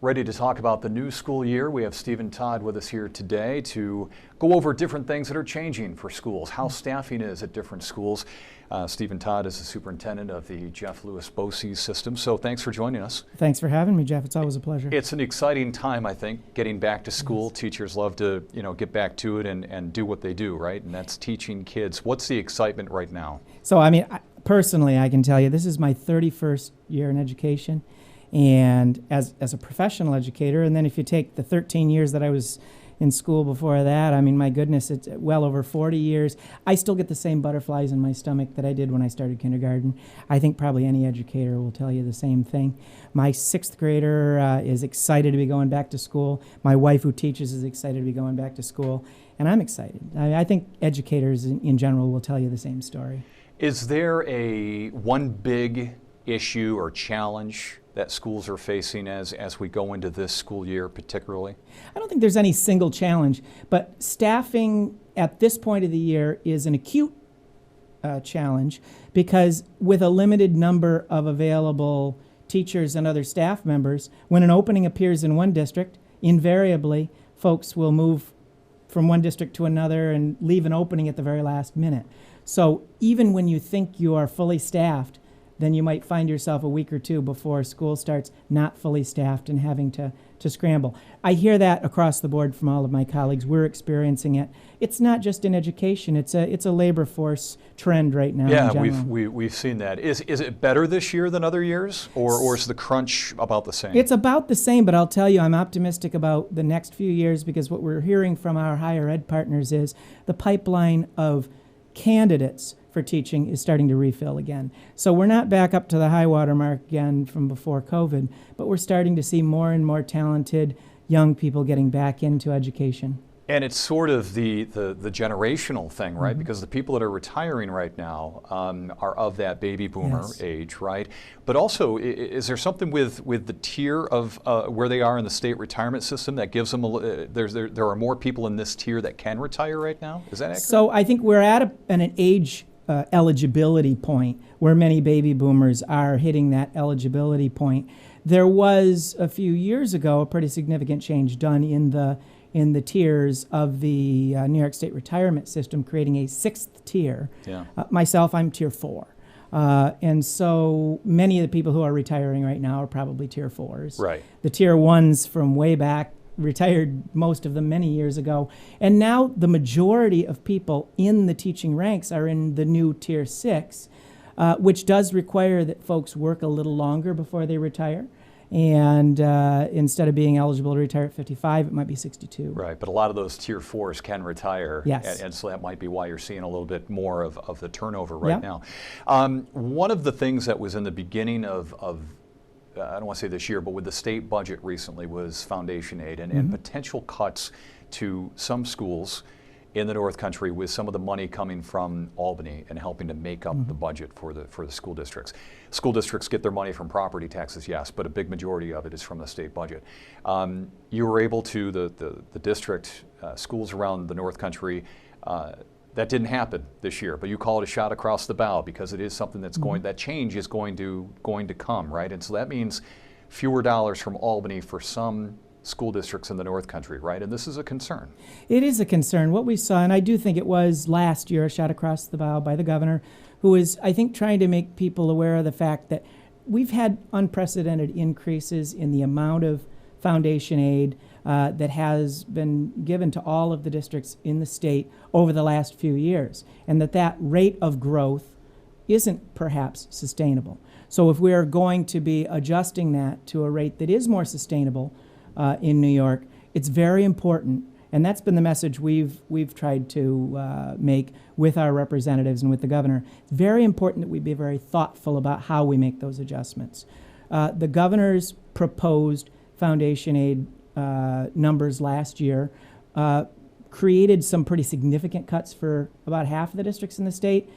Ready to talk about the new school year. We have Stephen Todd with us here today to go over different things that are changing for schools, how staffing is at different schools. Stephen Todd is the superintendent of the Jeff Lewis BOCES system, so thanks for joining us. Thanks for having me, Jeff. It's always a pleasure. It's an exciting time, I think, getting back to school. Yes. Teachers love to, get back to it and do what they do, right? And that's teaching kids. What's the excitement right now? So, personally, I can tell you, this is my 31st year in education. And as a professional educator, and then if you take the 13 years that I was in school before that, my goodness, it's well over 40 years. I still get the same butterflies in my stomach that I did when I started kindergarten. I think probably any educator will tell you the same thing. My 6th grader is excited to be going back to school. My wife, who teaches, is excited to be going back to school. And I'm excited. I think educators in general will tell you the same story. Is there one big issue or challenge that schools are facing as we go into this school year particularly? I don't think there's any single challenge, but staffing at this point of the year is an acute challenge because with a limited number of available teachers and other staff members, when an opening appears in one district, invariably folks will move from one district to another and leave an opening at the very last minute. So even when you think you are fully staffed, then you might find yourself a week or two before school starts not fully staffed and having to scramble. I hear that across the board from all of my colleagues. We're experiencing it. It's not just in education. It's a labor force trend right now. Yeah, we've seen that. Is it better this year than other years, or is the crunch about the same? It's about the same, but I'll tell you, I'm optimistic about the next few years because what we're hearing from our higher ed partners is the pipeline of candidates for teaching is starting to refill again. So we're not back up to the high water mark again from before COVID, but we're starting to see more and more talented young people getting back into education. And it's sort of the generational thing, right? Mm-hmm. Because the people that are retiring right now are of that baby boomer age, right? But also, is there something with the tier of where they are in the state retirement system that gives them there are more people in this tier that can retire right now? Is that accurate? So I think we're at an age eligibility point where many baby boomers are hitting that eligibility point. There was a few years ago a pretty significant change done in the tiers of the New York State retirement system, creating a 6th tier. Yeah. Myself, I'm tier 4. And so many of the people who are retiring right now are probably tier 4s. Right. The tier 1s from way back retired, most of them many years ago. And now the majority of people in the teaching ranks are in the new tier 6, which does require that folks work a little longer before they retire. And instead of being eligible to retire at 55, it might be 62. Right, but a lot of those tier 4s can retire. Yes. And so that might be why you're seeing a little bit more of the turnover right now. One of the things that was in the beginning of I don't want to say this year, but with the state budget recently was foundation aid and potential cuts to some schools in the North Country with some of the money coming from Albany and helping to make up the budget for the school districts. School districts get their money from property taxes, yes, but a big majority of it is from the state budget. You were able to, the district, schools around the North Country, that didn't happen this year, but you call it a shot across the bow because it is something that's that change is going to come, right? And so that means fewer dollars from Albany for some school districts in the North Country, right? And this is a concern. It is a concern. What we saw, and I do think it was last year, a shot across the bow by the governor, who is, I think, trying to make people aware of the fact that we've had unprecedented increases in the amount of foundation aid that has been given to all of the districts in the state over the last few years, and that rate of growth isn't perhaps sustainable. So if we are going to be adjusting that to a rate that is more sustainable in New York, it's very important, and that's been the message we've tried to make with our representatives and with the governor. It's very important that we be very thoughtful about how we make those adjustments. The governor's proposed foundation aid numbers last year created some pretty significant cuts for about half of the districts in the state,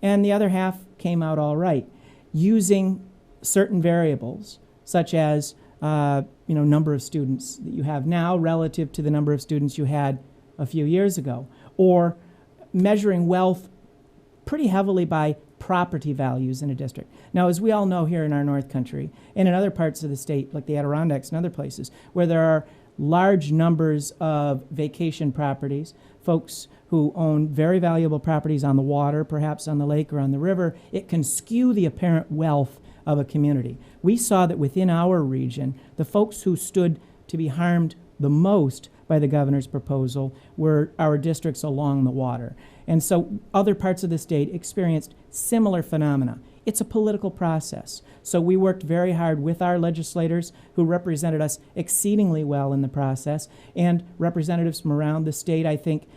and the other half came out all right, using certain variables such as number of students that you have now relative to the number of students you had a few years ago, or measuring wealth pretty heavily by property values in a district. Now, as we all know here in our North Country and in other parts of the state, like the Adirondacks and other places, where there are large numbers of vacation properties, folks who own very valuable properties on the water, perhaps on the lake or on the river, it can skew the apparent wealth of a community. We saw that within our region, the folks who stood to be harmed the most by the governor's proposal were our districts along the water. And so other parts of the state experienced similar phenomena. It's a political process. So we worked very hard with our legislators who represented us exceedingly well in the process, and representatives from around the state, I think,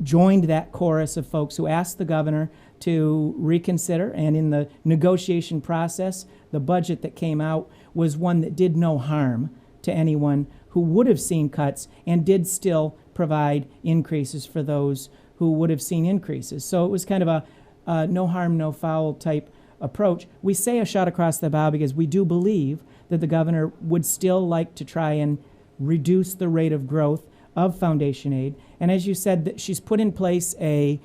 joined that chorus of folks who asked the governor to reconsider, and in the negotiation process, the budget that came out was one that did no harm to anyone who would have seen cuts and did still provide increases for those who would have seen increases. So it was kind of a no harm, no foul type approach. We say a shot across the bow because we do believe that the governor would still like to try and reduce the rate of growth of foundation aid. And as you said, that she's put in place a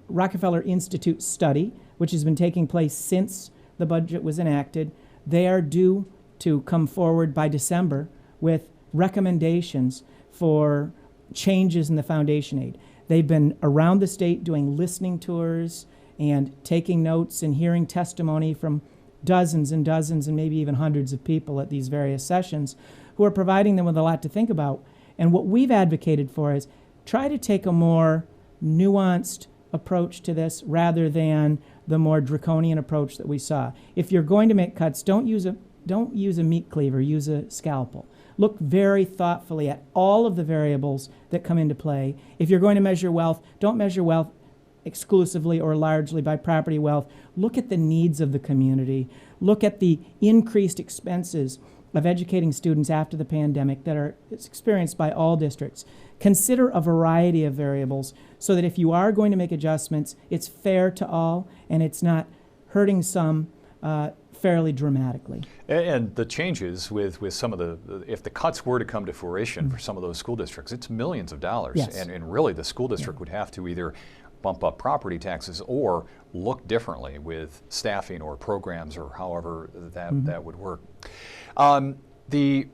Rockefeller Institute study, which has been taking place since the budget was enacted. They are due to come forward by December with recommendations for changes in the foundation aid. They've been around the state doing listening tours and taking notes and hearing testimony from dozens and dozens and maybe even hundreds of people at these various sessions who are providing them with a lot to think about. And what we've advocated for is try to take a more nuanced approach to this rather than the more draconian approach that we saw. If you're going to make cuts, don't use a meat cleaver, use a scalpel. Look very thoughtfully at all of the variables that come into play. If you're going to measure wealth, don't measure wealth exclusively or largely by property wealth. Look at the needs of the community. Look at the increased expenses of educating students after the pandemic that are experienced by all districts. Consider a variety of variables so that if you are going to make adjustments, it's fair to all and it's not hurting some fairly dramatically. And the changes with some of if the cuts were to come to fruition for some of those school districts, it's millions of dollars. Yes. And really the school district would have to either bump up property taxes or look differently with staffing or programs or however that would work. The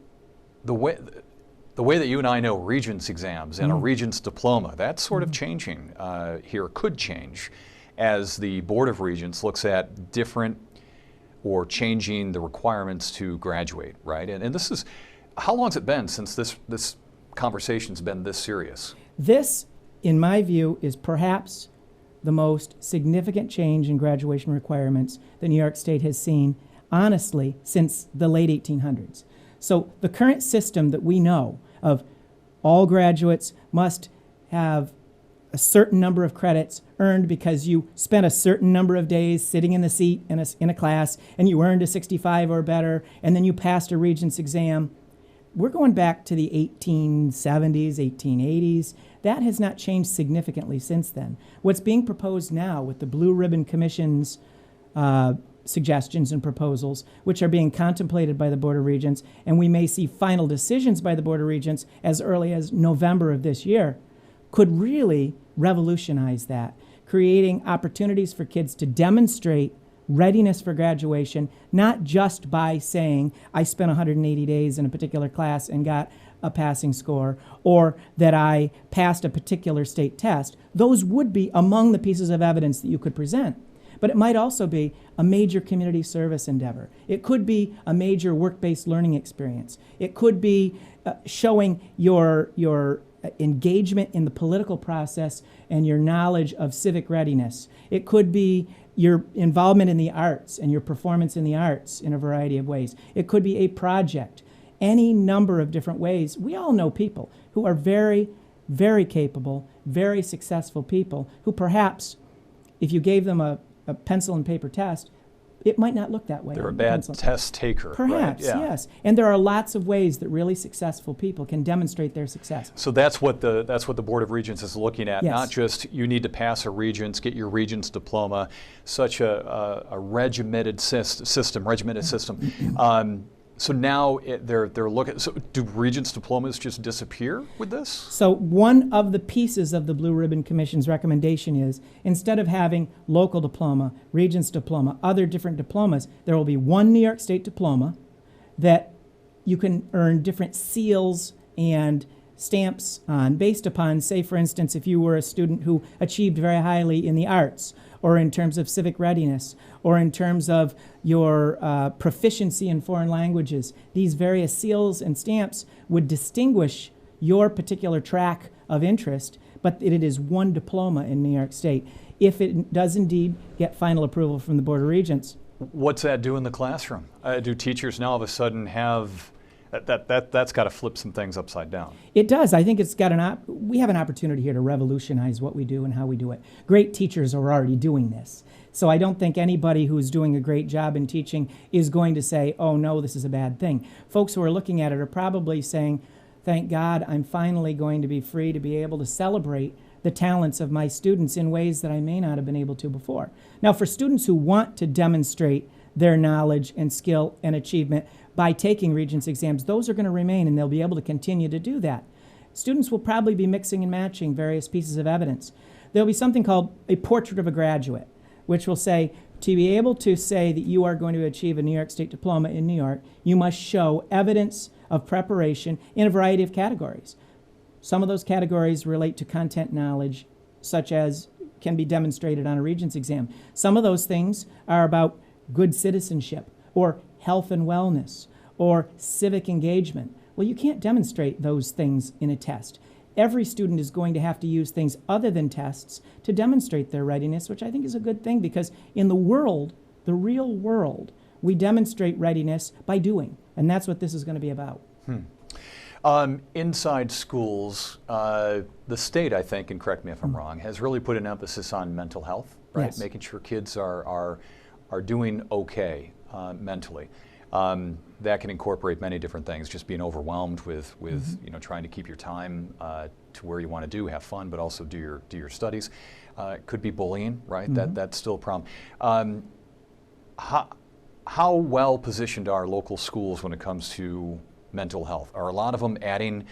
way that you and I know Regents exams and a Regents diploma, that's sort of changing here, could change as the Board of Regents looks at different or changing the requirements to graduate, right? And this is, how long has it been since this conversation's been this serious? This, in my view, is perhaps the most significant change in graduation requirements that New York State has seen, honestly, since the late 1800s. So the current system that we know of all graduates must have a certain number of credits earned because you spent a certain number of days sitting in the seat in a class and you earned a 65 or better, and then you passed a Regents exam. We're going back to the 1870s, 1880s. That has not changed significantly since then. What's being proposed now with the Blue Ribbon Commission's suggestions and proposals, which are being contemplated by the Board of Regents, and we may see final decisions by the Board of Regents as early as November of this year, could really revolutionize that, creating opportunities for kids to demonstrate readiness for graduation, not just by saying, I spent 180 days in a particular class and got a passing score, or that I passed a particular state test. Those would be among the pieces of evidence that you could present. But it might also be a major community service endeavor. It could be a major work-based learning experience. It could be showing your engagement in the political process and your knowledge of civic readiness. It could be your involvement in the arts and your performance in the arts in a variety of ways. It could be a project, any number of different ways. We all know people who are very, very capable, very successful people who perhaps, if you gave them a pencil and paper test, it might not look that way. They're a bad test taker. Perhaps, right? Yeah. Yes. And there are lots of ways that really successful people can demonstrate their success. So that's what the Board of Regents is looking at. Yes. Not just you need to pass a Regents, get your Regents diploma, such a regimented system. So now they're looking. So do Regents diplomas just disappear with this? So one of the pieces of the Blue Ribbon Commission's recommendation is, instead of having local diploma, Regents diploma, other different diplomas, there will be one New York State diploma that you can earn different seals and stamps on based upon, say, for instance, if you were a student who achieved very highly in the arts, or in terms of civic readiness, or in terms of your proficiency in foreign languages. These various seals and stamps would distinguish your particular track of interest, but it is one diploma in New York State. If it does indeed get final approval from the Board of Regents. What's that do in the classroom? Do teachers now all of a sudden have, that's got to flip some things upside down? It does. I think it's got we have an opportunity here to revolutionize what we do and how we do it. Great teachers are already doing this. So I don't think anybody who's doing a great job in teaching is going to say, oh no, this is a bad thing. Folks who are looking at it are probably saying, thank God I'm finally going to be free to be able to celebrate the talents of my students in ways that I may not have been able to before. Now, for students who want to demonstrate their knowledge and skill and achievement by taking Regents exams, those are going to remain, and they'll be able to continue to do that. Students will probably be mixing and matching various pieces of evidence. There'll be something called a portrait of a graduate, which will say, to be able to say that you are going to achieve a New York State diploma in New York, you must show evidence of preparation in a variety of categories. Some of those categories relate to content knowledge, such as can be demonstrated on a Regents exam. Some of those things are about good citizenship, or health and wellness, or civic engagement. Well, you can't demonstrate those things in a test. Every student is going to have to use things other than tests to demonstrate their readiness, which I think is a good thing, because in the world, the real world, we demonstrate readiness by doing, and that's what this is going to be about. Inside schools, the state, I think, and correct me if I'm wrong, has really put an emphasis on mental health, right? Yes. Making sure kids are doing okay mentally. That can incorporate many different things, just being overwhelmed with you know, trying to keep your time to where you want to have fun, but also do your studies. It could be bullying, right? That's still a problem. How well positioned are local schools when it comes to mental health? Are a lot of them adding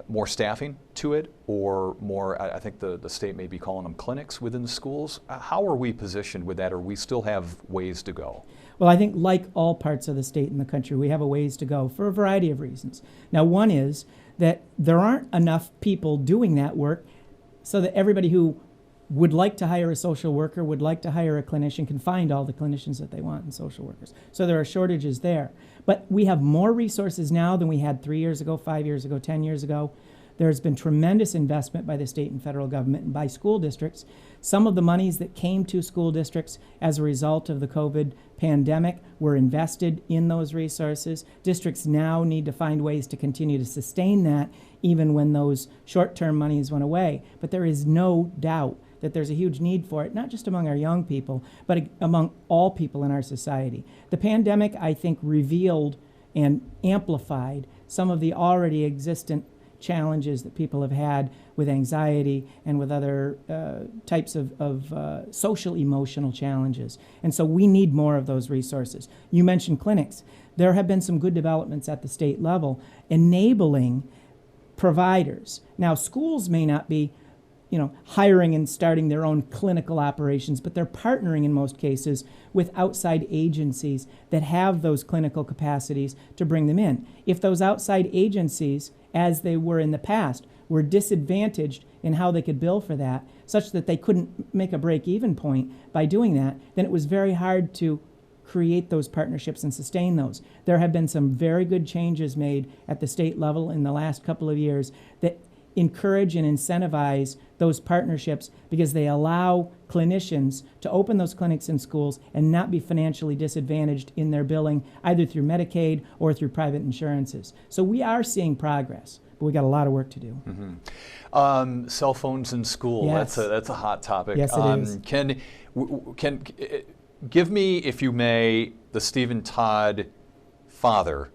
more staffing to it, or more, I think the state may be calling them clinics within the schools? How are we positioned with that, or we still have ways to go? Well, I think like all parts of the state and the country, we have a ways to go for a variety of reasons. Now, one is that there aren't enough people doing that work so that everybody who would like to hire a social worker, would like to hire a clinician, can find all the clinicians that they want and social workers. So there are shortages there. But we have more resources now than we had 3 years ago, 5 years ago, 10 years ago. There's been tremendous investment by the state and federal government and by school districts. Some of the monies that came to school districts as a result of the COVID pandemic were invested in those resources. Districts now need to find ways to continue to sustain that even when those short-term monies went away. But there is no doubt that there's a huge need for it, not just among our young people, but among all people in our society. The pandemic, I think, revealed and amplified some of the already existent challenges that people have had with anxiety and with other types of social emotional challenges. And so we need more of those resources. You mentioned clinics. There have been some good developments at the state level enabling providers. Now, schools may not be hiring and starting their own clinical operations, but they're partnering in most cases with outside agencies that have those clinical capacities to bring them in. If those outside agencies, as they were in the past, were disadvantaged in how they could bill for that, such that they couldn't make a break-even point by doing that, then it was very hard to create those partnerships and sustain those. There have been some very good changes made at the state level in the last couple of years that encourage and incentivize those partnerships, because they allow clinicians to open those clinics in schools and not be financially disadvantaged in their billing, either through Medicaid or through private insurances. So we are seeing progress, but we got a lot of work to do. Cell phones in school, yes. That's a hot topic. Yes, it is. Can give me, if you may, the Stephen Todd father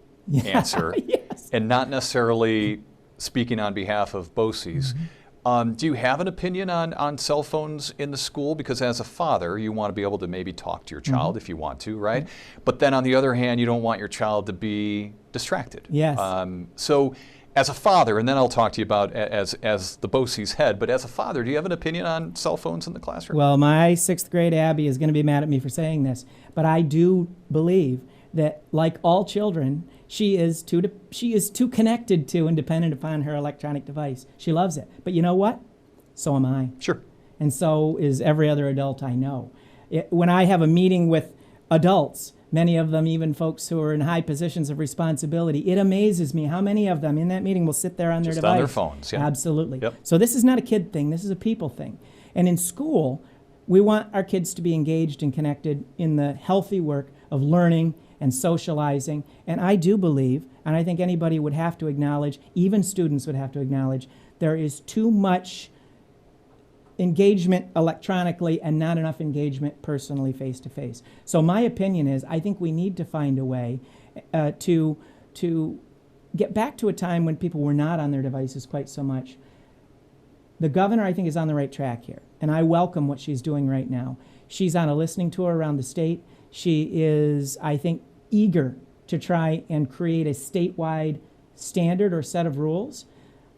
answer, yes. and not necessarily speaking on behalf of BOCES. Do you have an opinion on cell phones in the school? Because as a father, you want to be able to maybe talk to your child if you want to, right? But then on the other hand, you don't want your child to be distracted. Yes. So as a father, and then I'll talk to you about as the BOCES head, but as a father, do you have an opinion on cell phones in the classroom? Well, my 6th grade Abby is going to be mad at me for saying this, but I do believe that, like all children, she is too connected to and dependent upon her electronic device. She loves it. But you know what? So am I. Sure. And so is every other adult I know. When I have a meeting with adults, many of them even folks who are in high positions of responsibility, it amazes me how many of them in that meeting will sit there on their device. Just on their phones, yeah. Absolutely. Yep. So this is not a kid thing. This is a people thing. And in school, we want our kids to be engaged and connected in the healthy work of learning and socializing. And I do believe, and I think anybody would have to acknowledge, even students would have to acknowledge, there is too much engagement electronically and not enough engagement personally face-to-face. So my opinion is I think we need to find a way to get back to a time when people were not on their devices quite so much. The governor, I think, is on the right track here, and I welcome what she's doing right now. She's on a listening tour around the state. She is, I think, eager to try and create a statewide standard or set of rules.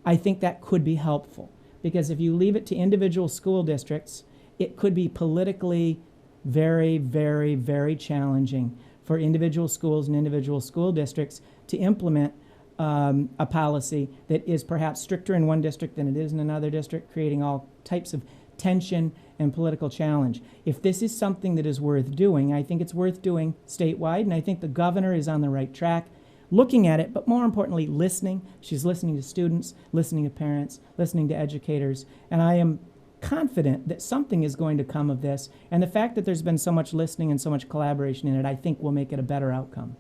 I think that could be helpful, because if you leave it to individual school districts, it could be politically very, very, very challenging for individual schools and individual school districts to implement a policy that is perhaps stricter in one district than it is in another district, creating all types of tension and political challenge. If this is something that is worth doing, I think it's worth doing statewide, and I think the governor is on the right track, looking at it, but more importantly, listening. She's listening to students, listening to parents, listening to educators, and I am confident that something is going to come of this, and the fact that there's been so much listening and so much collaboration in it, I think will make it a better outcome.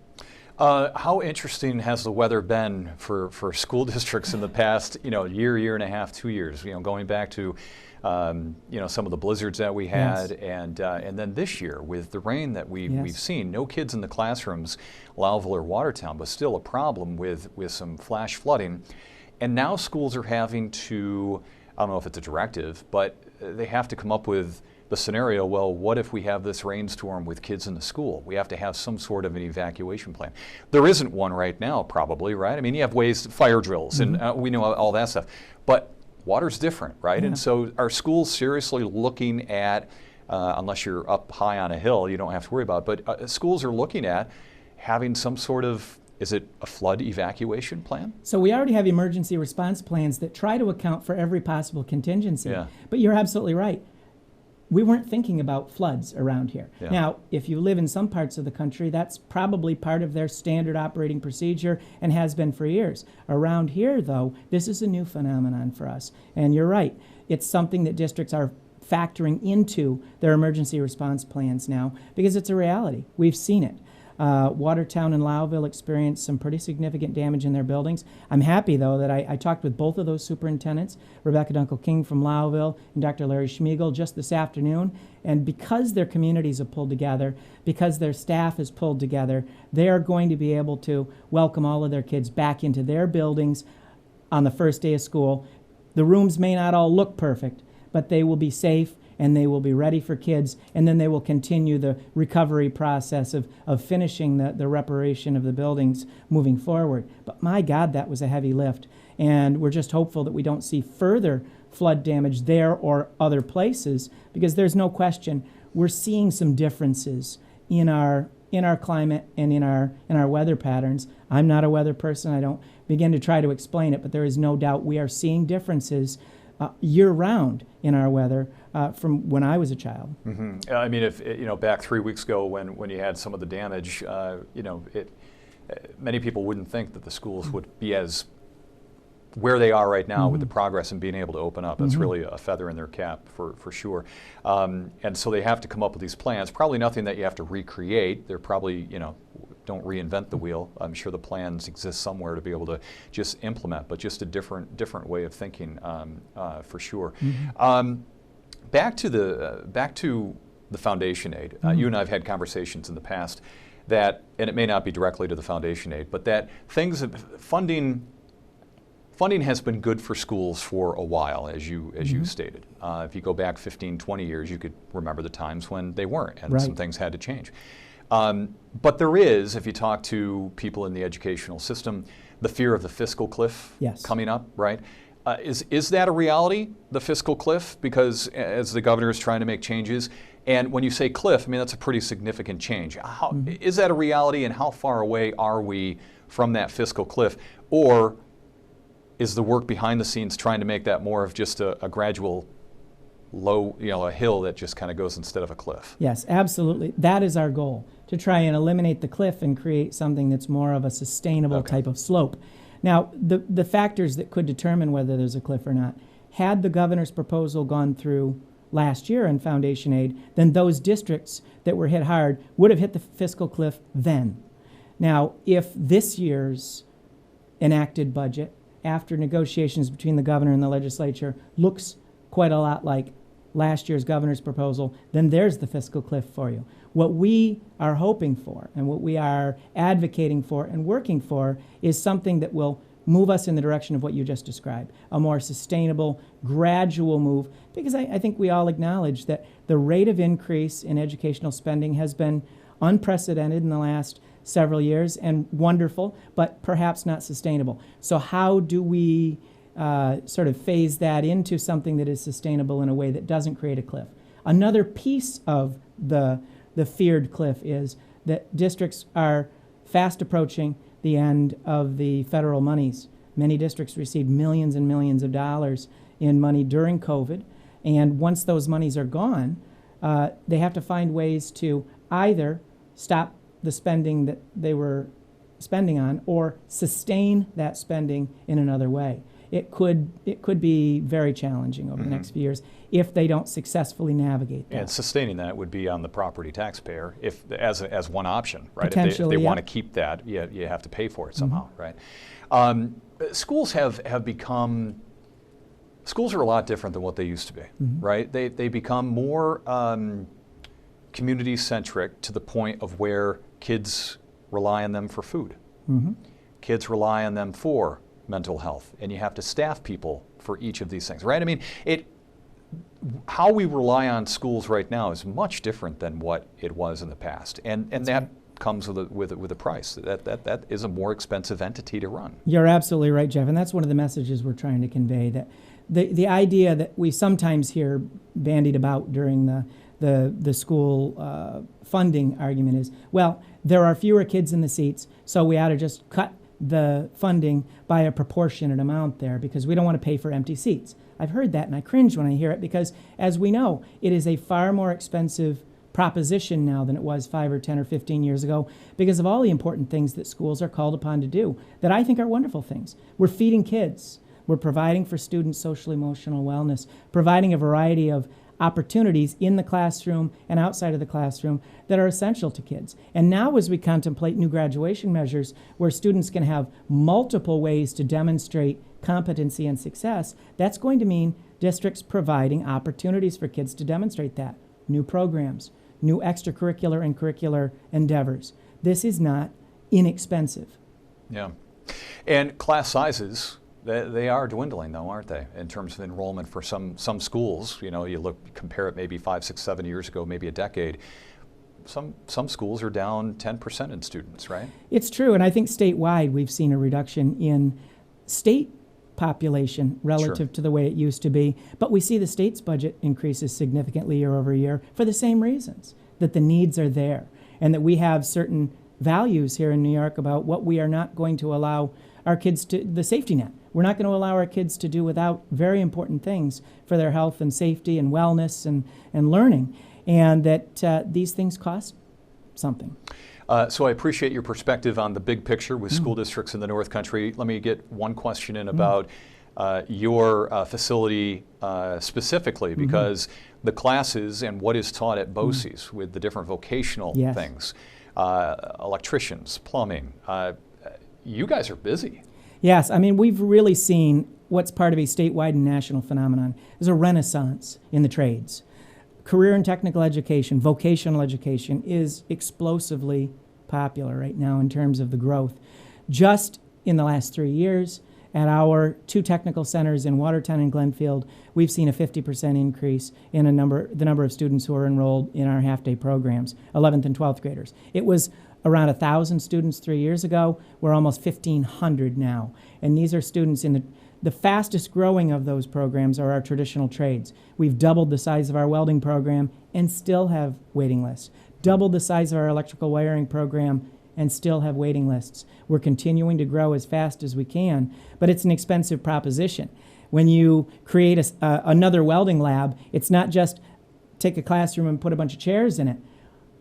How interesting has the weather been for school districts in the past, year and a half, 2 years? Going back to, some of the blizzards that we had, Yes. and then this year with the rain that we've seen. No kids in the classrooms, Lowville or Watertown, but still a problem with some flash flooding. And now schools are having to, I don't know if it's a directive, but they have to come up with the scenario, well, what if we have this rainstorm with kids in the school? We have to have some sort of an evacuation plan. There isn't one right now, probably, right? I mean, you have ways, fire drills, and we know all that stuff. But water's different, right? Yeah. And so are schools seriously looking at, unless you're up high on a hill, you don't have to worry about it, but schools are looking at having some sort of, is it a flood evacuation plan? So we already have emergency response plans that try to account for every possible contingency. Yeah. But you're absolutely right. We weren't thinking about floods around here. Yeah. Now, if you live in some parts of the country, that's probably part of their standard operating procedure and has been for years. Around here, though, this is a new phenomenon for us. And you're right. It's something that districts are factoring into their emergency response plans now because it's a reality. We've seen it. Watertown and Lowville experienced some pretty significant damage in their buildings. I'm happy, though, that I talked with both of those superintendents, Rebecca Dunkel-King from Lowville and Dr. Larry Schmiegel, just this afternoon. And because their communities have pulled together, because their staff has pulled together, they are going to be able to welcome all of their kids back into their buildings on the first day of school. The rooms may not all look perfect, but they will be safe and they will be ready for kids, and then they will continue the recovery process of finishing the reparation of the buildings moving forward. But my God, that was a heavy lift, and we're just hopeful that we don't see further flood damage there or other places, because there's no question we're seeing some differences in our climate and in our weather patterns. I'm not a weather person. I don't begin to try to explain it, but there is no doubt we are seeing differences year-round in our weather from when I was a child. Mm-hmm. I mean, if back 3 weeks ago when you had some of the damage, many people wouldn't think that the schools would be as where they are right now with the progress and being able to open up. That's really a feather in their cap for sure. And so they have to come up with these plans. Probably nothing that you have to recreate. They're probably don't reinvent the wheel. I'm sure the plans exist somewhere to be able to just implement, but just a different way of thinking for sure. Back to the foundation aid. You and I have had conversations in the past that, and it may not be directly to the foundation aid, but that funding funding has been good for schools for a while, as you stated. If you go back 15, 20 years, you could remember the times when they weren't, and some things had to change. But there is, if you talk to people in the educational system, the fear of the fiscal cliff coming up, right? Is that a reality, the fiscal cliff? Because as the governor is trying to make changes, and when you say cliff, I mean, that's a pretty significant change. Is that a reality, and how far away are we from that fiscal cliff? Or is the work behind the scenes trying to make that more of just a gradual low, a hill that just kind of goes instead of a cliff? Yes, absolutely. That is our goal, to try and eliminate the cliff and create something that's more of a sustainable type of slope. Now, the factors that could determine whether there's a cliff or not, had the governor's proposal gone through last year in foundation aid, then those districts that were hit hard would have hit the fiscal cliff then. Now, if this year's enacted budget, after negotiations between the governor and the legislature, looks quite a lot like last year's governor's proposal, then there's the fiscal cliff for you. What we are hoping for and what we are advocating for and working for is something that will move us in the direction of what you just described, a more sustainable, gradual move, because I think we all acknowledge that the rate of increase in educational spending has been unprecedented in the last several years and wonderful, but perhaps not sustainable. So how do we sort of phase that into something that is sustainable in a way that doesn't create a cliff? Another piece of the feared cliff is that districts are fast approaching the end of the federal monies. Many districts received millions and millions of dollars in money during COVID, and once those monies are gone, they have to find ways to either stop the spending that they were spending on or sustain that spending in another way. It could be very challenging over the next few years if they don't successfully navigate that. And sustaining that would be on the property taxpayer as one option, right? Potentially, if they want to keep that, you have to pay for it somehow, right? Schools schools are a lot different than what they used to be, right? They become more community-centric to the point of where kids rely on them for food. Kids rely on them for mental health, and you have to staff people for each of these things, right? I mean, how we rely on schools right now is much different than what it was in the past, and that comes with a price. That is a more expensive entity to run. You're absolutely right, Jeff, and that's one of the messages we're trying to convey, that the idea that we sometimes hear bandied about during the school funding argument is, well, there are fewer kids in the seats, so we ought to just cut the funding by a proportionate amount there because we don't want to pay for empty seats. I've heard that and I cringe when I hear it because, as we know, it is a far more expensive proposition now than it was 5 or 10 or 15 years ago because of all the important things that schools are called upon to do that I think are wonderful things. We're feeding kids. We're providing for students' social emotional wellness, providing a variety of opportunities in the classroom and outside of the classroom that are essential to kids. And now as we contemplate new graduation measures where students can have multiple ways to demonstrate competency and success, that's going to mean districts providing opportunities for kids to demonstrate that. New programs, new extracurricular and curricular endeavors. This is not inexpensive. Yeah. And class sizes, they are dwindling, though, aren't they, in terms of enrollment for some schools? You compare it maybe 5, 6, 7 years ago, maybe a decade. Some schools are down 10% in students, right? It's true, and I think statewide we've seen a reduction in state population relative to the way it used to be. But we see the state's budget increases significantly year over year for the same reasons, that the needs are there, and that we have certain values here in New York about what we are not going to allow our kids to, the safety net. We're not going to allow our kids to do without very important things for their health and safety and wellness and learning, and that these things cost something. So I appreciate your perspective on the big picture with school districts in the North Country. Let me get one question in about your facility specifically, because the classes and what is taught at BOCES with the different vocational things, electricians, plumbing, you guys are busy. Yes, I mean, we've really seen what's part of a statewide and national phenomenon. There's a renaissance in the trades. Career and technical education, vocational education is explosively popular right now in terms of the growth. Just in the last 3 years, At our 2 technical centers in Watertown and Glenfield, we've seen a 50% increase in the number of students who are enrolled in our half-day programs, 11th and 12th graders. It was around 1,000 students 3 years ago. We're almost 1,500 now. And these are students in the fastest growing of those programs are our traditional trades. We've doubled the size of our welding program and still have waiting lists. Doubled the size of our electrical wiring program and still have waiting lists. We're continuing to grow as fast as we can, but it's an expensive proposition. When you create another welding lab, it's not just take a classroom and put a bunch of chairs in it.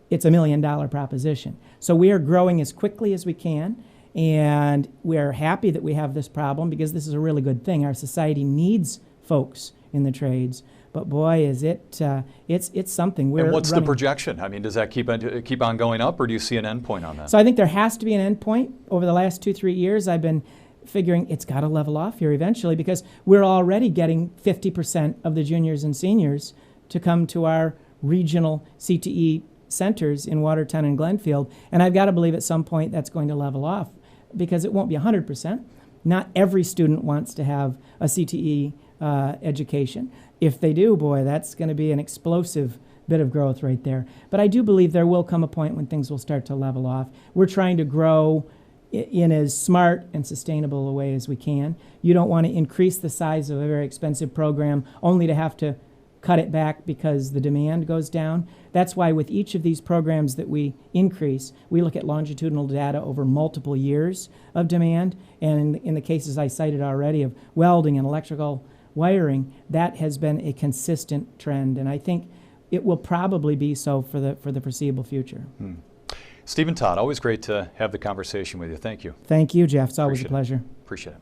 It's $1 million proposition. So we are growing as quickly as we can, and we're happy that we have this problem because this is a really good thing. Our society needs folks in the trades. But boy, is it, it's something. And what's the projection? I mean, does that keep on going up, or do you see an end point on that? So I think there has to be an end point. Over the last 2-3 years, I've been figuring it's got to level off here eventually because we're already getting 50% of the juniors and seniors to come to our regional CTE centers in Watertown and Glenfield. And I've got to believe at some point that's going to level off because it won't be 100%. Not every student wants to have a CTE education. If they do, boy, that's going to be an explosive bit of growth right there. But I do believe there will come a point when things will start to level off. We're trying to grow in as smart and sustainable a way as we can. You don't want to increase the size of a very expensive program only to have to cut it back because the demand goes down. That's why with each of these programs that we increase, we look at longitudinal data over multiple years of demand. And in the cases I cited already of welding and electrical wiring, that has been a consistent trend. And I think it will probably be so for the foreseeable future. Stephen Todd, always great to have the conversation with you. Thank you. Thank you, Jeff. It's always a pleasure. Appreciate it.